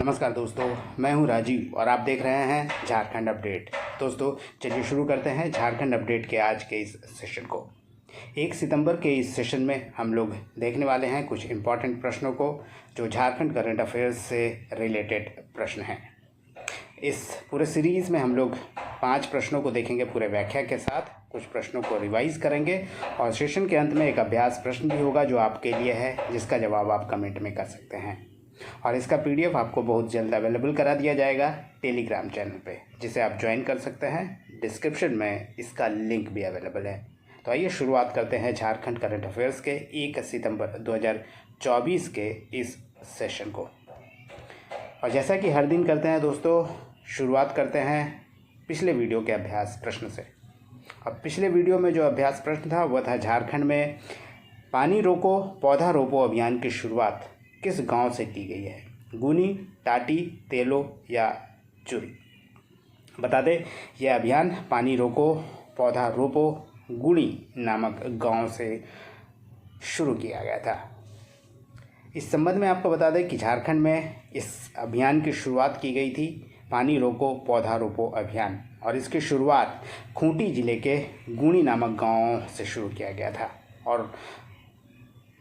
नमस्कार दोस्तों, मैं हूं राजीव और आप देख रहे हैं झारखंड अपडेट। दोस्तों चलिए शुरू करते हैं झारखंड अपडेट के आज के इस सेशन को। 1 सितंबर के इस सेशन में हम लोग देखने वाले हैं कुछ इम्पॉर्टेंट प्रश्नों को जो झारखंड करंट अफेयर्स से रिलेटेड प्रश्न हैं। इस पूरे सीरीज़ में हम लोग 5 प्रश्नों को देखेंगे पूरे व्याख्या के साथ, कुछ प्रश्नों को रिवाइज करेंगे और सेशन के अंत में एक अभ्यास प्रश्न भी होगा जो आपके लिए है, जिसका जवाब आप कमेंट में कर सकते हैं। और इसका पीडीएफ आपको बहुत जल्द अवेलेबल करा दिया जाएगा टेलीग्राम चैनल पे, जिसे आप ज्वाइन कर सकते हैं। डिस्क्रिप्शन में इसका लिंक भी अवेलेबल है। तो आइए शुरुआत करते हैं झारखंड करंट अफेयर्स के 1 सितंबर 2024 के इस सेशन को। और जैसा कि हर दिन करते हैं दोस्तों, शुरुआत करते हैं पिछले वीडियो के अभ्यास प्रश्न से। अब पिछले वीडियो में जो अभ्यास प्रश्न था वह था झारखंड में पानी रोको पौधा रोपो अभियान की शुरुआत किस गांव से की गई है? गुनी, टाटी, तेलो या चुरी? बता दें, यह अभियान पानी रोको पौधा रोपो गुणी नामक गांव से शुरू किया गया था। इस संबंध में आपको बता दें कि झारखंड में इस अभियान की शुरुआत की गई थी, पानी रोको पौधा रोपो अभियान, और इसकी शुरुआत खूंटी जिले के गुणी नामक गांव से शुरू किया गया था और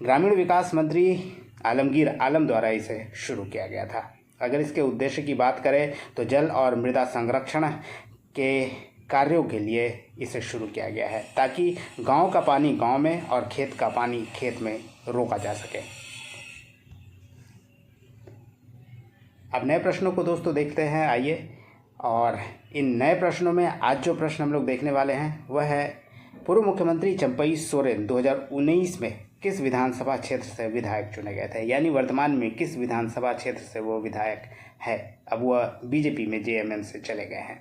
ग्रामीण विकास मंत्री आलमगीर आलम द्वारा इसे शुरू किया गया था। अगर इसके उद्देश्य की बात करें तो जल और मृदा संरक्षण के कार्यों के लिए इसे शुरू किया गया है, ताकि गांव का पानी गांव में और खेत का पानी खेत में रोका जा सके। अब नए प्रश्नों को दोस्तों देखते हैं, आइए। और इन नए प्रश्नों में आज जो प्रश्न हम लोग देखने वाले हैं वह है, पूर्व मुख्यमंत्री चंपई सोरेन 2019 में किस विधानसभा क्षेत्र से विधायक चुने गए थे? यानी वर्तमान में किस विधानसभा क्षेत्र से वो विधायक है? अब वह बीजेपी में जेएमएम से चले गए हैं।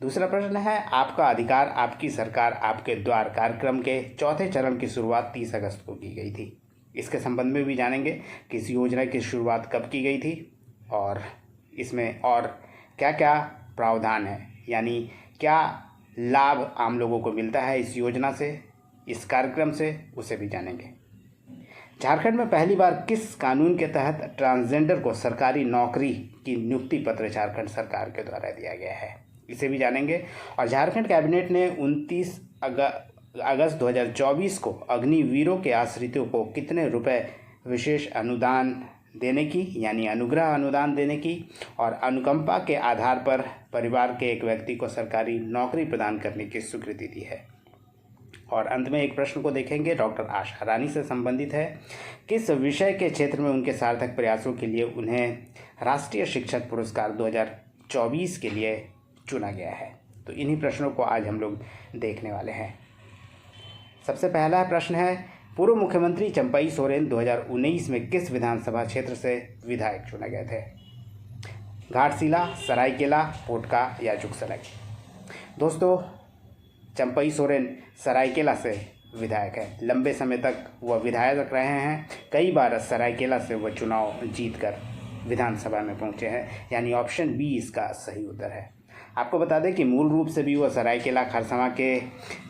दूसरा प्रश्न है, आपका अधिकार आपकी सरकार आपके द्वार कार्यक्रम के चौथे चरण की शुरुआत 30 अगस्त को की गई थी। इसके संबंध में भी जानेंगे कि इस योजना की शुरुआत कब की गई थी और इसमें और क्या क्या प्रावधान है, यानी क्या लाभ आम लोगों को मिलता है इस योजना से, इस कार्यक्रम से, उसे भी जानेंगे। झारखंड में पहली बार किस कानून के तहत ट्रांसजेंडर को सरकारी नौकरी की नियुक्ति पत्र झारखंड सरकार के द्वारा दिया गया है, इसे भी जानेंगे। और झारखंड कैबिनेट ने 29 अगस्त 2024 को अग्निवीरों के आश्रितों को कितने रुपए विशेष अनुदान देने की, यानी अनुग्रह अनुदान देने की और अनुकंपा के आधार पर परिवार के एक व्यक्ति को सरकारी नौकरी प्रदान करने की स्वीकृति दी है। और अंत में एक प्रश्न को देखेंगे, डॉक्टर आशा रानी से संबंधित है। किस विषय के क्षेत्र में उनके सार्थक प्रयासों के लिए उन्हें राष्ट्रीय शिक्षक पुरस्कार 2024 के लिए चुना गया है? तो इन्हीं प्रश्नों को आज हम लोग देखने वाले हैं। सबसे पहला प्रश्न है, पूर्व मुख्यमंत्री चंपई सोरेन 2019 में किस विधानसभा क्षेत्र से विधायक चुने गए थे? घाटशिला, सरायकेला, पोटका या जुगसलाई? दोस्तों, चंपई सोरेन सरायकेला से विधायक है। लंबे समय तक वह विधायक रहे हैं। कई बार सरायकेला से वह चुनाव जीतकर विधानसभा में पहुंचे हैं, यानी ऑप्शन बी इसका सही उत्तर है। आपको बता दें कि मूल रूप से भी वह सरायकेला खरसावां के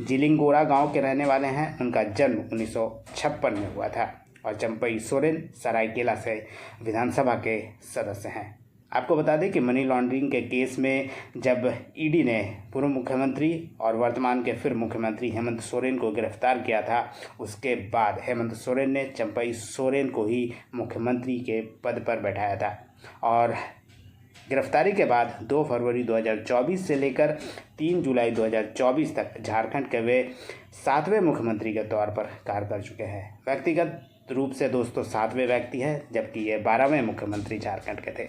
जिलिंगोरा गांव के रहने वाले हैं। उनका जन्म 1956 में हुआ था और चंपई सोरेन सरायकेला से विधानसभा के सदस्य हैं। आपको बता दें कि मनी लॉन्ड्रिंग के केस में जब ईडी ने पूर्व मुख्यमंत्री और वर्तमान के फिर मुख्यमंत्री हेमंत सोरेन को गिरफ्तार किया था, उसके बाद हेमंत सोरेन ने चंपई सोरेन को ही मुख्यमंत्री के पद पर बैठाया था। और गिरफ्तारी के बाद 2 फरवरी 2024 से लेकर 3 जुलाई 2024 तक झारखंड के वे 7वें मुख्यमंत्री के तौर पर कार्य कर चुके हैं। व्यक्तिगत रूप से दोस्तों 7वें व्यक्ति है, जबकि ये 12वें मुख्यमंत्री झारखंड के थे।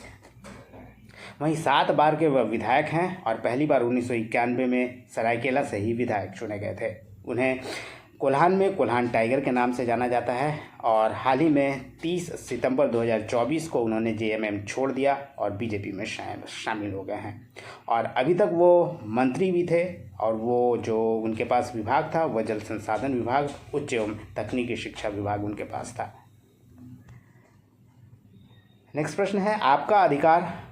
वहीं 7 बार के वह विधायक हैं और पहली बार 1991 में सरायकेला से ही विधायक चुने गए थे। उन्हें कोल्हान में कोल्हान टाइगर के नाम से जाना जाता है और हाल ही में 30 सितंबर 2024 को उन्होंने जेएमएम छोड़ दिया और बीजेपी में शामिल हो गए हैं। और अभी तक वो मंत्री भी थे और वो जो उनके पास विभाग था वह जल संसाधन विभाग, उच्च एवं तकनीकी शिक्षा विभाग उनके पास था। नेक्स्ट प्रश्न है, आपका अधिकार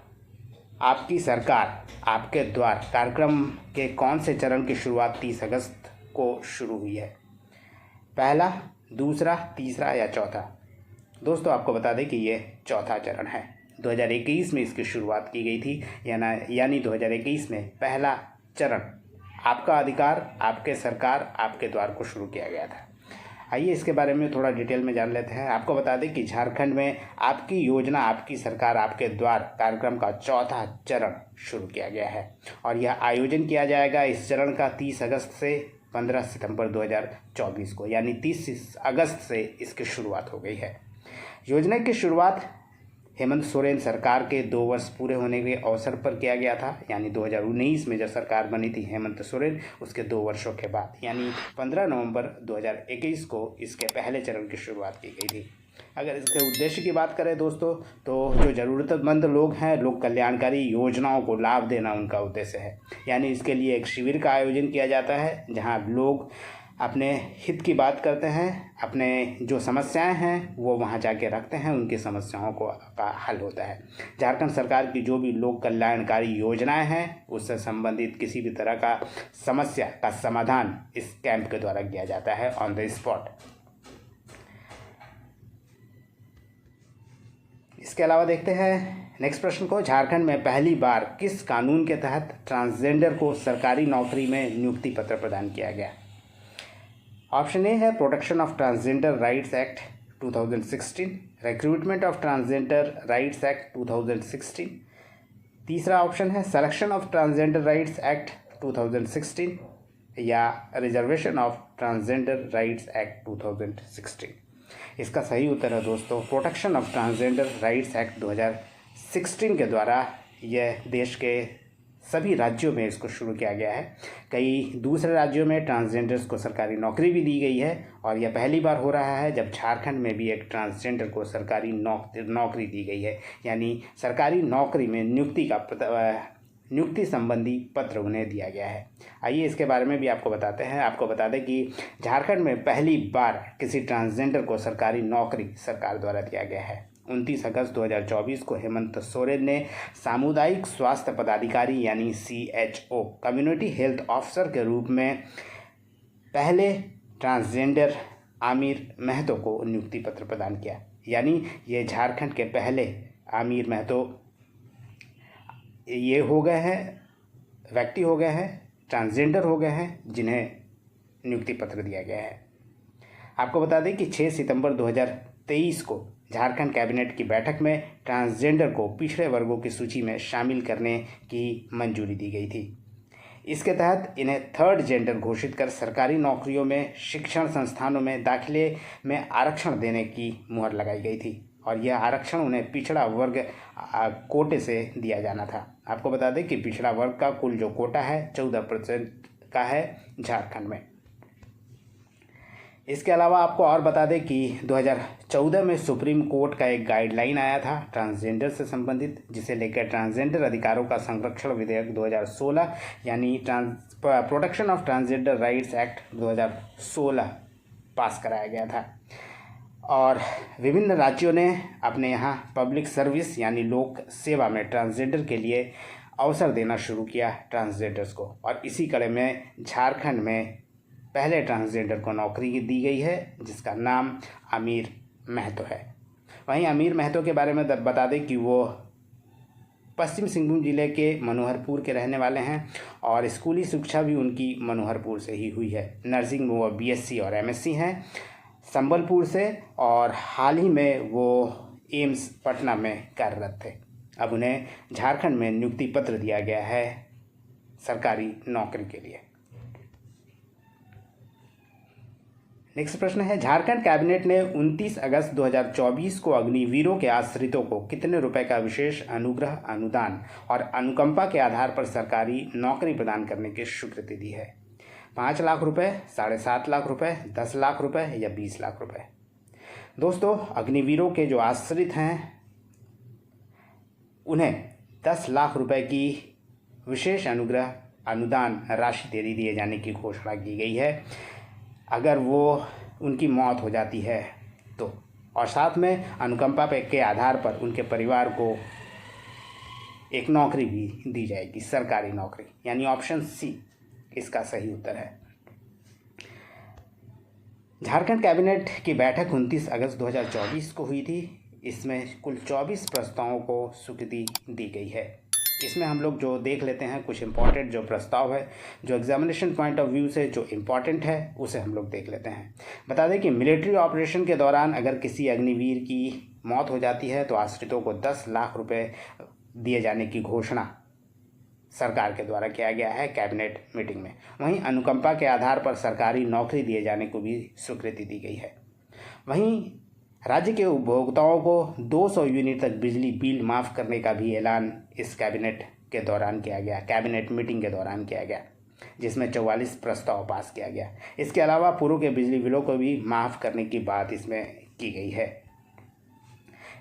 आपकी सरकार आपके द्वार कार्यक्रम के कौन से चरण की शुरुआत 30 अगस्त को शुरू हुई है? पहला, दूसरा, तीसरा या चौथा? दोस्तों आपको बता दें कि ये चौथा चरण है। 2021 में इसकी शुरुआत की गई थी, यानी 2021 में पहला चरण आपका अधिकार आपके सरकार आपके द्वार को शुरू किया गया था। आइए इसके बारे में थोड़ा डिटेल में जान लेते हैं। आपको बता दें कि झारखंड में आपकी योजना आपकी सरकार आपके द्वार कार्यक्रम का चौथा चरण शुरू किया गया है और यह आयोजन किया जाएगा इस चरण का 30 अगस्त से 15 सितंबर 2024 को, यानी 30 अगस्त से इसकी शुरुआत हो गई है। योजना की शुरुआत हेमंत सोरेन सरकार के 2 वर्ष पूरे होने के अवसर पर किया गया था, यानी 2019 में जब सरकार बनी थी हेमंत सोरेन, उसके 2 वर्षों के बाद यानी 15 नवंबर 2021 को इसके पहले चरण की शुरुआत की गई थी। अगर इसके उद्देश्य की बात करें दोस्तों, तो जो ज़रूरतमंद लोग हैं, लोग कल्याणकारी योजनाओं को लाभ देना उनका उद्देश्य है। यानी इसके लिए एक शिविर का आयोजन किया जाता है जहाँ लोग अपने हित की बात करते हैं, अपने जो समस्याएं हैं वो वहां जाके रखते हैं, उनकी समस्याओं का हल होता है। झारखंड सरकार की जो भी लोक कल्याणकारी योजनाएं हैं उससे संबंधित किसी भी तरह का समस्या का समाधान इस कैंप के द्वारा किया जाता है ऑन द स्पॉट। इसके अलावा देखते हैं नेक्स्ट प्रश्न को। झारखंड में पहली बार किस कानून के तहत ट्रांसजेंडर को सरकारी नौकरी में नियुक्ति पत्र प्रदान किया गया? ऑप्शन ए है protection of transgender rights act 2016, recruitment of transgender rights act 2016। तीसरा ऑप्शन है selection of transgender rights act 2016 या reservation of transgender rights act 2016। इसका सही उत्तर है दोस्तों protection of transgender rights act 2016 के द्वारा यह देश के सभी राज्यों में इसको शुरू किया गया है। कई दूसरे राज्यों में ट्रांसजेंडर्स को सरकारी नौकरी भी दी गई है और यह पहली बार हो रहा है जब झारखंड में भी एक ट्रांसजेंडर को सरकारी नौकरी दी गई है, यानी सरकारी नौकरी में नियुक्ति संबंधी पत्र उन्हें दिया गया है। आइए इसके बारे में भी आपको बताते हैं। आपको बता दें कि झारखंड में पहली बार किसी ट्रांसजेंडर को सरकारी नौकरी सरकार द्वारा दिया गया है। 29 अगस्त 2024 को हेमंत सोरेन ने सामुदायिक स्वास्थ्य पदाधिकारी यानी CHO कम्युनिटी हेल्थ ऑफिसर के रूप में पहले ट्रांसजेंडर आमिर महतो को नियुक्ति पत्र प्रदान किया। यानी ये झारखंड के पहले आमिर महतो ये हो गए हैं, व्यक्ति हो गए हैं, ट्रांसजेंडर हो गए हैं जिन्हें नियुक्ति पत्र दिया गया है। आपको बता दें कि 6 सितंबर 2023 को झारखंड कैबिनेट की बैठक में ट्रांसजेंडर को पिछड़े वर्गों की सूची में शामिल करने की मंजूरी दी गई थी। इसके तहत इन्हें थर्ड जेंडर घोषित कर सरकारी नौकरियों में शिक्षण संस्थानों में दाखिले में आरक्षण देने की मुहर लगाई गई थी और यह आरक्षण उन्हें पिछड़ा वर्ग कोटे से दिया जाना था। आपको बता दें कि पिछड़ा वर्ग का कुल जो कोटा है 14% का है झारखंड में। इसके अलावा आपको और बता दें कि 2014 में सुप्रीम कोर्ट का एक गाइडलाइन आया था ट्रांसजेंडर से संबंधित, जिसे लेकर ट्रांसजेंडर अधिकारों का संरक्षण विधेयक 2016 यानी protection of transgender rights act 2016 पास कराया गया था और विभिन्न राज्यों ने अपने यहाँ पब्लिक सर्विस यानी लोक सेवा में ट्रांसजेंडर के लिए अवसर देना शुरू किया ट्रांसजेंडर्स को और इसी कड़ी में झारखंड में पहले ट्रांसजेंडर को नौकरी दी गई है जिसका नाम आमिर महतो है। वहीं आमिर महतो के बारे में बता दें कि वो पश्चिम सिंहभूम जिले के मनोहरपुर के रहने वाले हैं और स्कूली शिक्षा भी उनकी मनोहरपुर से ही हुई है। नर्सिंग में वो BSc और MSc हैं संबलपुर से और हाल ही में वो एम्स पटना में कार्यरत थे। अब उन्हें झारखंड में नियुक्ति पत्र दिया गया है सरकारी नौकरी के लिए। नेक्स्ट प्रश्न है झारखंड कैबिनेट ने 29 अगस्त 2024 को अग्निवीरों के आश्रितों को कितने रुपए का विशेष अनुग्रह अनुदान और अनुकंपा के आधार पर सरकारी नौकरी प्रदान करने की स्वीकृति दी है? 5 लाख रुपए, 7.5 लाख रुपए, 10 लाख रुपए या 20 लाख रुपए? दोस्तों अग्निवीरों के जो आश्रित हैं उन्हें 10 लाख रुपए की विशेष अनुग्रह अनुदान राशि दे दिए जाने की घोषणा की गई है अगर वो उनकी मौत हो जाती है तो, और साथ में अनुकंपा के आधार पर उनके परिवार को एक नौकरी भी दी जाएगी, सरकारी नौकरी, यानी ऑप्शन सी इसका सही उत्तर है। झारखंड कैबिनेट की बैठक 29 अगस्त 2024 को हुई थी। इसमें कुल 24 प्रस्तावों को स्वीकृति दी गई है। इसमें हम लोग जो देख लेते हैं कुछ इम्पॉर्टेंट जो प्रस्ताव है, जो एग्जामिनेशन पॉइंट ऑफ व्यू से जो इम्पॉर्टेंट है उसे हम लोग देख लेते हैं। बता दें कि मिलिट्री ऑपरेशन के दौरान अगर किसी अग्निवीर की मौत हो जाती है तो आश्रितों को 10 लाख रुपए दिए जाने की घोषणा सरकार के द्वारा किया गया है कैबिनेट मीटिंग में। वहीं अनुकंपा के आधार पर सरकारी नौकरी दिए जाने को भी स्वीकृति दी गई है। वहीं राज्य के उपभोक्ताओं को 200 यूनिट तक बिजली बिल माफ़ करने का भी ऐलान इस कैबिनेट के दौरान किया गया, कैबिनेट मीटिंग के दौरान किया गया, जिसमें 44 प्रस्ताव पास किया गया। इसके अलावा पूर्व के बिजली बिलों को भी माफ़ करने की बात इसमें की गई है।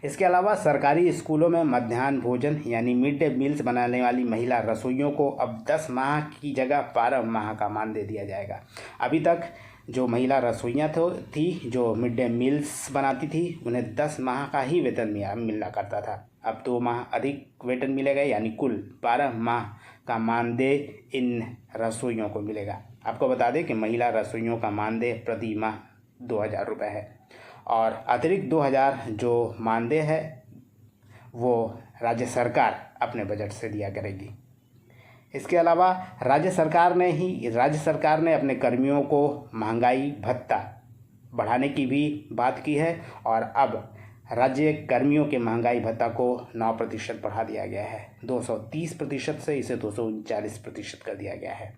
इसके अलावा सरकारी स्कूलों में मध्याह्न भोजन यानी मिड डे मील्स बनाने वाली महिला रसोइयों को अब 10 माह की जगह 12 माह का मानदेय दिया जाएगा। अभी तक जो महिला रसोइयाँ थी जो मिड डे मील्स बनाती थी उन्हें 10 माह का ही वेतन मिलना करता था। अब 2 माह अधिक वेतन मिलेगा, यानी कुल 12 माह का मानदेय इन रसोइयों को मिलेगा। आपको बता दें कि महिला रसोइयों का मानदेय प्रति माह 2000 रुपये है और अतिरिक्त 2000 जो मानदेय है वो राज्य सरकार अपने बजट से दिया करेगी। इसके अलावा राज्य सरकार ने अपने कर्मियों को महंगाई भत्ता बढ़ाने की भी बात की है और अब राज्य कर्मियों के महंगाई भत्ता को 9% बढ़ा दिया गया है। 230% से इसे 239% कर दिया गया है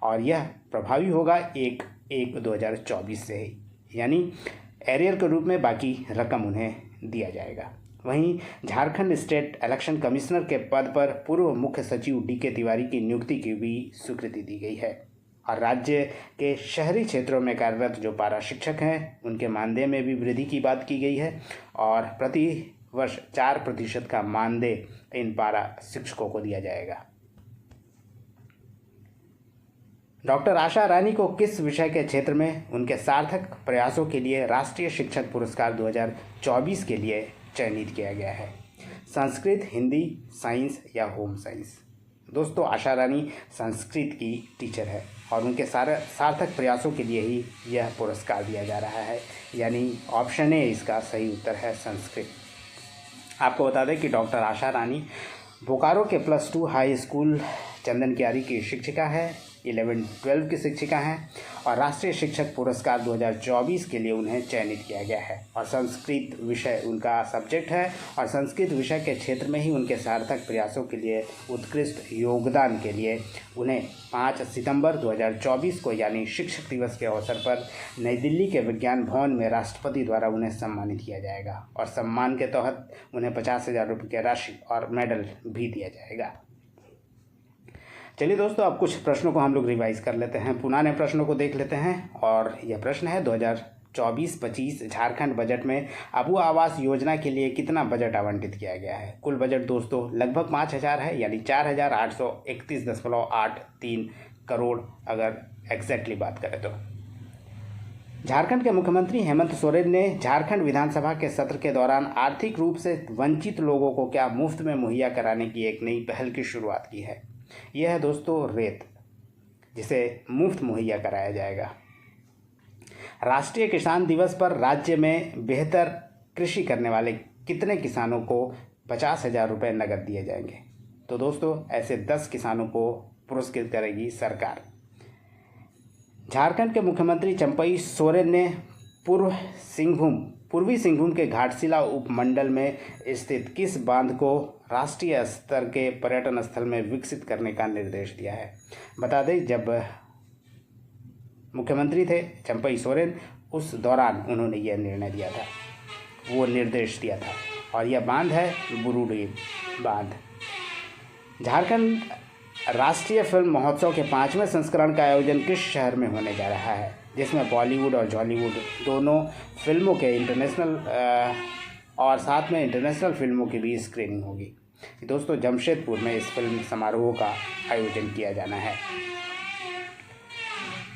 और यह प्रभावी होगा 1/1/2024 से ही, यानी एरियर के रूप में बाकी रकम उन्हें दिया जाएगा। वहीं झारखंड स्टेट इलेक्शन कमिश्नर के पद पर पूर्व मुख्य सचिव DK तिवारी की नियुक्ति की भी स्वीकृति दी गई है और राज्य के शहरी क्षेत्रों में कार्यरत जो पारा शिक्षक हैं उनके मानदेय में भी वृद्धि की बात की गई है और प्रति वर्ष 4% का मानदेय इन पारा शिक्षकों को दिया जाएगा। डॉक्टर आशा रानी को किस विषय के क्षेत्र में उनके सार्थक प्रयासों के लिए राष्ट्रीय शिक्षक पुरस्कार 2024 के लिए चयनित किया गया है? संस्कृत, हिंदी, साइंस या होम साइंस? दोस्तों, आशा रानी संस्कृत की टीचर है और उनके सारे सार्थक प्रयासों के लिए ही यह पुरस्कार दिया जा रहा है, यानी ऑप्शन ए इसका सही उत्तर है संस्कृत। आपको बता दें कि डॉक्टर आशा रानी बोकारो के +2 हाई स्कूल चंदन कियारी की शिक्षिका है, 11-12 की शिक्षिका हैं और राष्ट्रीय शिक्षक पुरस्कार 2024 के लिए उन्हें चयनित किया गया है और संस्कृत विषय उनका सब्जेक्ट है और संस्कृत विषय के क्षेत्र में ही उनके सार्थक प्रयासों के लिए उत्कृष्ट योगदान के लिए उन्हें 5 सितंबर 2024 को यानी शिक्षक दिवस के अवसर पर नई दिल्ली के विज्ञान भवन में राष्ट्रपति द्वारा उन्हें सम्मानित किया जाएगा और सम्मान के तहत उन्हें 50,000 रुपये की राशि और मेडल भी दिया जाएगा। चलिए दोस्तों, अब कुछ प्रश्नों को हम लोग रिवाइज कर लेते हैं, पुराने प्रश्नों को देख लेते हैं और यह प्रश्न है 2024-25 झारखंड बजट में अबू आवास योजना के लिए कितना बजट आवंटित किया गया है? कुल बजट दोस्तों लगभग 5,000 है, यानी 4,831.83 करोड़ अगर एग्जैक्टली बात करें तो। झारखंड के मुख्यमंत्री हेमंत सोरेन ने झारखंड विधानसभा के सत्र के दौरान आर्थिक रूप से वंचित लोगों को क्या मुफ्त में मुहैया कराने की एक नई पहल की शुरुआत की है। यह है दोस्तों रेत, जिसे मुफ्त मुहैया कराया जाएगा। राष्ट्रीय किसान दिवस पर राज्य में बेहतर कृषि करने वाले कितने किसानों को 50,000 रुपये नकद दिए जाएंगे? तो दोस्तों ऐसे 10 किसानों को पुरस्कृत करेगी सरकार। झारखंड के मुख्यमंत्री चंपई सोरेन ने पूर्वी सिंहभूम के घाटशिला उपमंडल में स्थित किस बांध को राष्ट्रीय स्तर के पर्यटन स्थल में विकसित करने का निर्देश दिया है? बता दें, जब मुख्यमंत्री थे चंपई सोरेन उस दौरान उन्होंने यह निर्णय दिया था, वो निर्देश दिया था और यह बांध है बुरुडी बांध। झारखंड राष्ट्रीय फिल्म महोत्सव के 5वें संस्करण का आयोजन किस शहर में होने जा रहा है, जिसमें बॉलीवुड और जॉलीवुड दोनों फिल्मों के इंटरनेशनल और साथ में इंटरनेशनल फिल्मों की भी स्क्रीनिंग होगी? दोस्तों जमशेदपुर में इस फिल्म समारोह का आयोजन किया जाना है।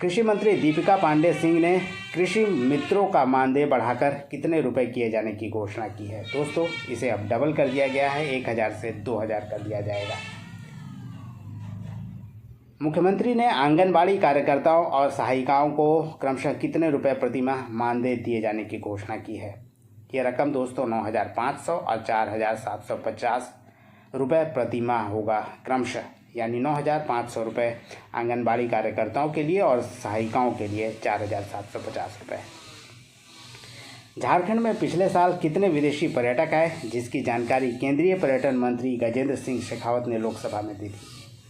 कृषि मंत्री दीपिका पांडे सिंह ने कृषि मित्रों का मानदेय बढ़ाकर कितने रुपए किए जाने की घोषणा की है? दोस्तों इसे अब डबल कर दिया गया है, 1,000 से 2,000 कर दिया जाएगा। मुख्यमंत्री ने आंगनबाड़ी कार्यकर्ताओं और सहायिकाओं को क्रमशः कितने रुपए प्रति माह मानदेय दिए जाने की घोषणा की है? ये रकम दोस्तों 9,500 और 4,750 रुपये प्रति माह होगा क्रमशः, यानी 9,500 रुपये आंगनबाड़ी कार्यकर्ताओं के लिए और सहायिकाओं के लिए 4,750 रुपये। झारखंड में पिछले साल कितने विदेशी पर्यटक आए, जिसकी जानकारी केंद्रीय पर्यटन मंत्री गजेंद्र सिंह शेखावत ने लोकसभा में दी थी।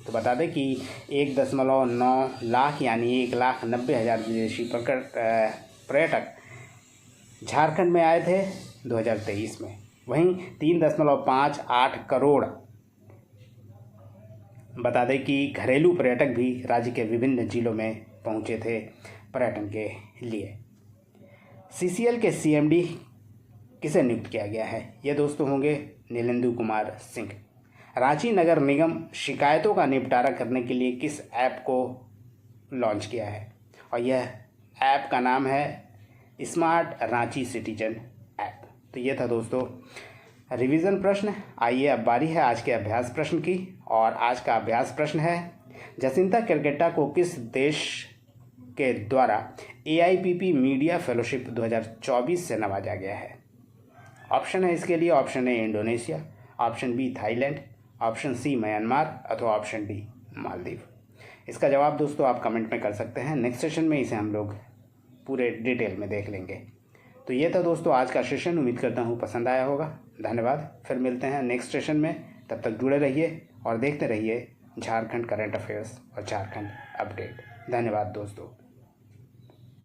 तो बता दें कि 1.9 लाख यानी 1,90,000 विदेशी पर्यटक झारखंड में आए थे 2023 में। वहीं 3.58 करोड़ बता दें कि घरेलू पर्यटक भी राज्य के विभिन्न जिलों में पहुंचे थे पर्यटन के लिए। CCL के CMD किसे नियुक्त किया गया है? ये दोस्तों होंगे नीलेंदु कुमार सिंह। रांची नगर निगम शिकायतों का निपटारा करने के लिए किस ऐप को लॉन्च किया है? और यह ऐप का नाम है स्मार्ट रांची सिटीजन ऐप। तो ये था दोस्तों रिवीजन प्रश्न। आइए अब बारी है आज के अभ्यास प्रश्न की, और आज का अभ्यास प्रश्न है जसिंता केरकेट्टा को किस देश के द्वारा AIPP मीडिया फेलोशिप 2024 से नवाजा गया है? ऑप्शन है इसके लिए, option A Indonesia, option B Thailand, option C Myanmar अथवा ऑप्शन डी मालदीव। इसका जवाब दोस्तों आप कमेंट में कर सकते हैं। नेक्स्ट सेशन में इसे हम लोग पूरे डिटेल में देख लेंगे। तो ये था दोस्तों आज का सेशन। उम्मीद करता हूँ पसंद आया होगा। धन्यवाद। फिर मिलते हैं नेक्स्ट सेशन में। तब तक जुड़े रहिए और देखते रहिए झारखंड करंट अफेयर्स और झारखंड अपडेट। धन्यवाद दोस्तों।